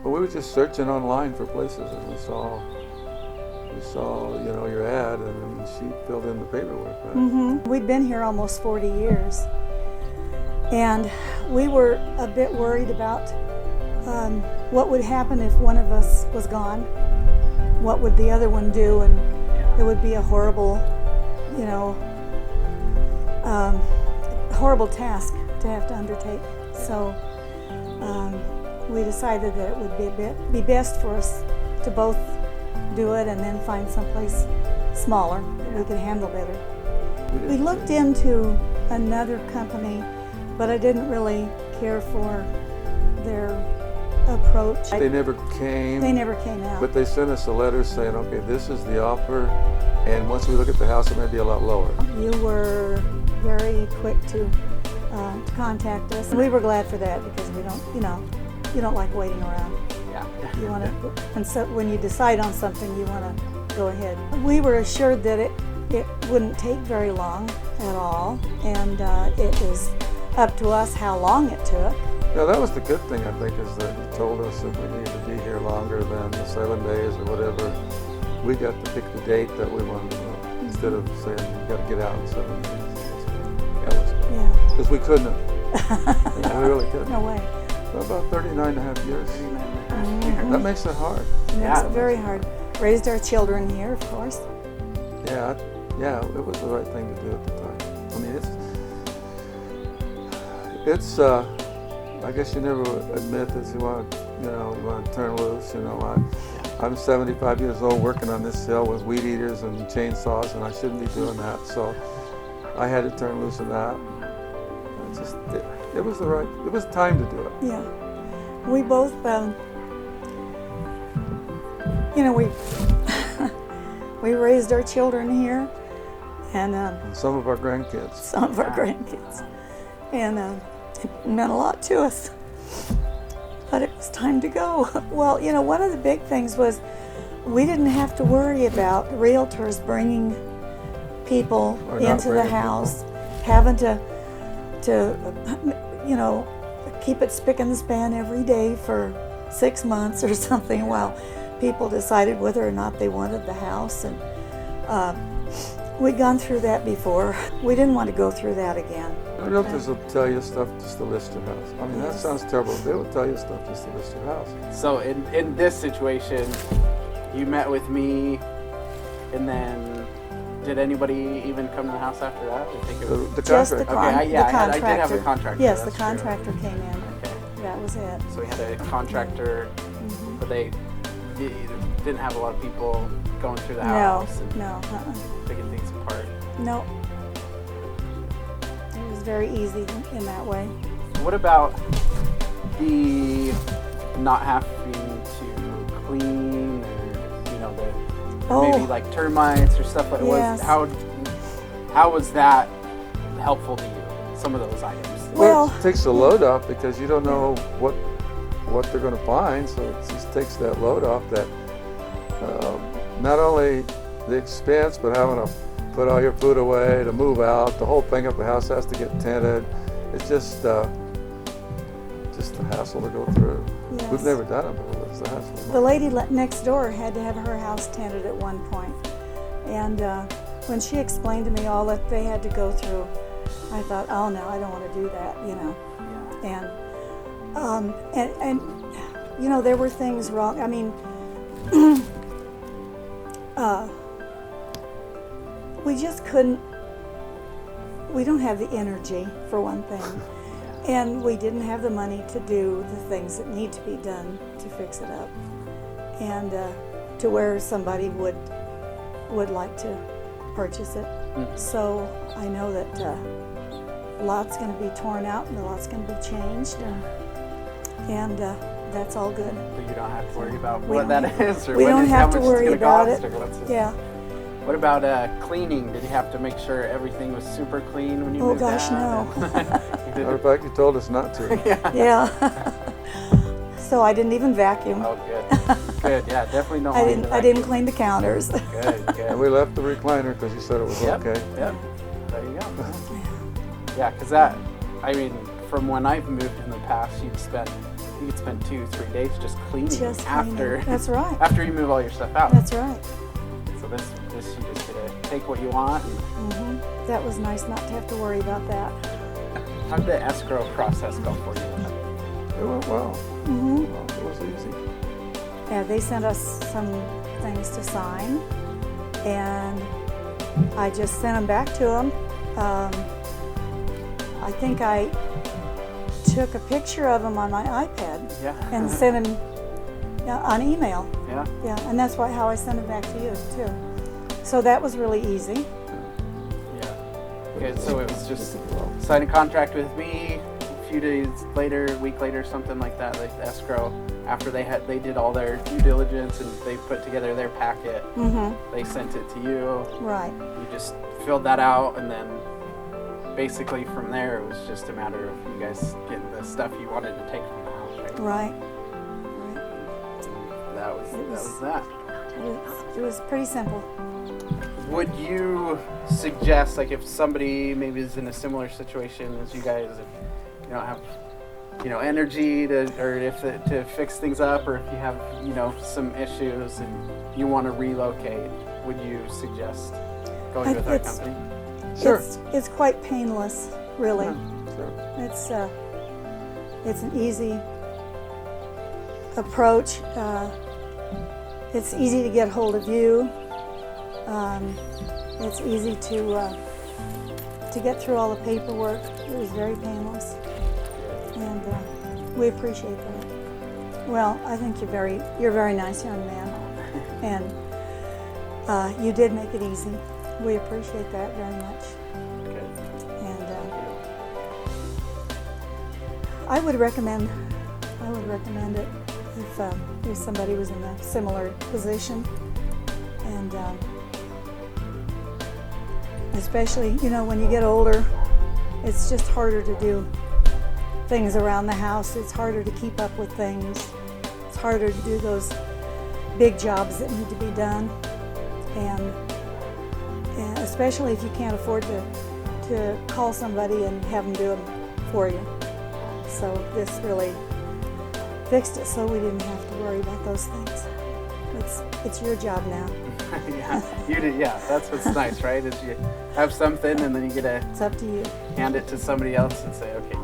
Well, we were just searching online for places, and we saw, you know, your ad, and then she filled in the paperwork, right? Mm-hmm. We'd been here almost 40 years, and we were a bit worried about what would happen if one of us was gone. What would the other one do? And it would be a horrible, you know, horrible task to have to undertake. So we decided that it would be best for us to both do it and then find someplace smaller that we could handle better. We looked into another company, but I didn't really care for their approach. They never came. They never came out. But they sent us a letter saying, okay, this is the offer, and once we look at the house, it may be a lot lower. You were very quick to contact us. We were glad for that because we don't, you know, you don't like waiting around. Yeah. You want to, and so when you decide on something, you want to go ahead. We were assured that it wouldn't take very long at all, and it was up to us how long it took. Yeah, that was the good thing, I think, is that he told us that we needed to be here longer than the 7 days or whatever. We got to pick the date that we wanted to go, instead of saying, you got to get out in 7 days. Yeah. Because we couldn't have. Yeah, we really couldn't. No way. So about 39 and a half years. Mm-hmm. That makes it hard. It makes it very hard. Raised our children here, of course. Yeah, it was the right thing to do at the time. I mean, it's I guess you never admit that you want to turn loose. You know, I'm 75 years old working on this hill with weed eaters and chainsaws, and I shouldn't be doing that. So I had to turn loose of that. It was it was time to do it. Yeah, we both, you know, we raised our children here, and some of our grandkids. Some of our grandkids, and it meant a lot to us. But it was time to go. Well, you know, one of the big things was we didn't have to worry about realtors bringing people into the house, having to, you know, keep it spick and span every day for 6 months or something while people decided whether or not they wanted the house. And we'd gone through that before. We didn't want to go through that again. Realtors will tell you stuff just to list your house. I mean, that sounds terrible. They will tell you stuff just to list your house. So in this situation, you met with me, and then did anybody even come to the house after that? I think it was The just the contractor. I did have a contractor. Yes, the that's contractor came in. Okay. That was it. So we had a contractor, but they didn't have a lot of people going through the house and picking things apart. No. It was very easy in that way. What about the not having to clean, or you know, maybe like termites or stuff like yes. How was that helpful to you? Some of those items. Well, it takes the load off because you don't know what they're going to find, so it just takes that load off. That not only the expense, but having to put all your food away, to move out, the whole thing of the house has to get tented. It's just a hassle to go through. Yes. We've never done it before. It's a hassle. The lady next door had to have her house tented at one point, and when she explained to me all that they had to go through, I thought, oh no, I don't want to do that, you know. Yeah. And you know, there were things wrong. I mean, we just couldn't. We don't have the energy, for one thing, and we didn't have the money to do the things that need to be done to fix it up, and to where somebody would like to purchase it. So I know that a lot's going to be torn out and a lot's going to be changed, and that's all good. But you don't have to worry about what that is, or we don't have how to much worry it's gonna about cost, it. or what's Yeah. What about cleaning? Did you have to make sure everything was super clean when you moved out? Oh gosh, no. Matter of fact, you told us not to. Yeah. So I didn't even vacuum. Oh, good. Good. Yeah, definitely don't. I didn't clean the counters. Good. Good. And we left the recliner because you said it was okay. Yep. There you go. Yeah, because that, I mean, from when I've moved in the past, you've spent you could spend 2-3 days just cleaning Just after. cleaning. That's right. After you move all your stuff out. That's right. So this you just get to take what you want. And That was nice not to have to worry about that. how did the escrow process go for you? It went well. Well, it was easy. Yeah, they sent us some things to sign, and I just sent them back to them. I think I took a picture of them on my iPad Yeah. and sent them on email. Yeah. Yeah, and that's how I sent it back to you too. So that was really easy. Yeah. Okay, so it was just sign a contract with me. A few days later, a week later, something like that. Like the escrow, after they did all their due diligence and they put together their packet, they sent it to you. Right. You just filled that out, and then basically from there it was just a matter of you guys getting the stuff you wanted to take from the house, right? Right. That was that. It was pretty simple. Would you suggest, like, if somebody maybe is in a similar situation as you guys, if you don't have, energy to fix things up, or if you have, some issues and you want to relocate, would you suggest going with our company? Sure. It's quite painless, really. Sure. It's an easy approach. It's easy to get hold of you. It's easy to get through all the paperwork. It was very painless, and we appreciate that. Well, I think you're a very nice young man, and you did make it easy. We appreciate that very much. Okay. And I would recommend it if somebody was in a similar position, and especially when you get older, it's just harder to do things around the house. It's harder to keep up with things. It's harder to do those big jobs that need to be done, and especially if you can't afford to call somebody and have them do them for you. So this really fixed it, so we didn't have to worry about those things. It's your job now. Yeah, you did. Yeah, that's what's nice, right? Is you have something and then you get to It's up to you. hand it to somebody else and say, okay,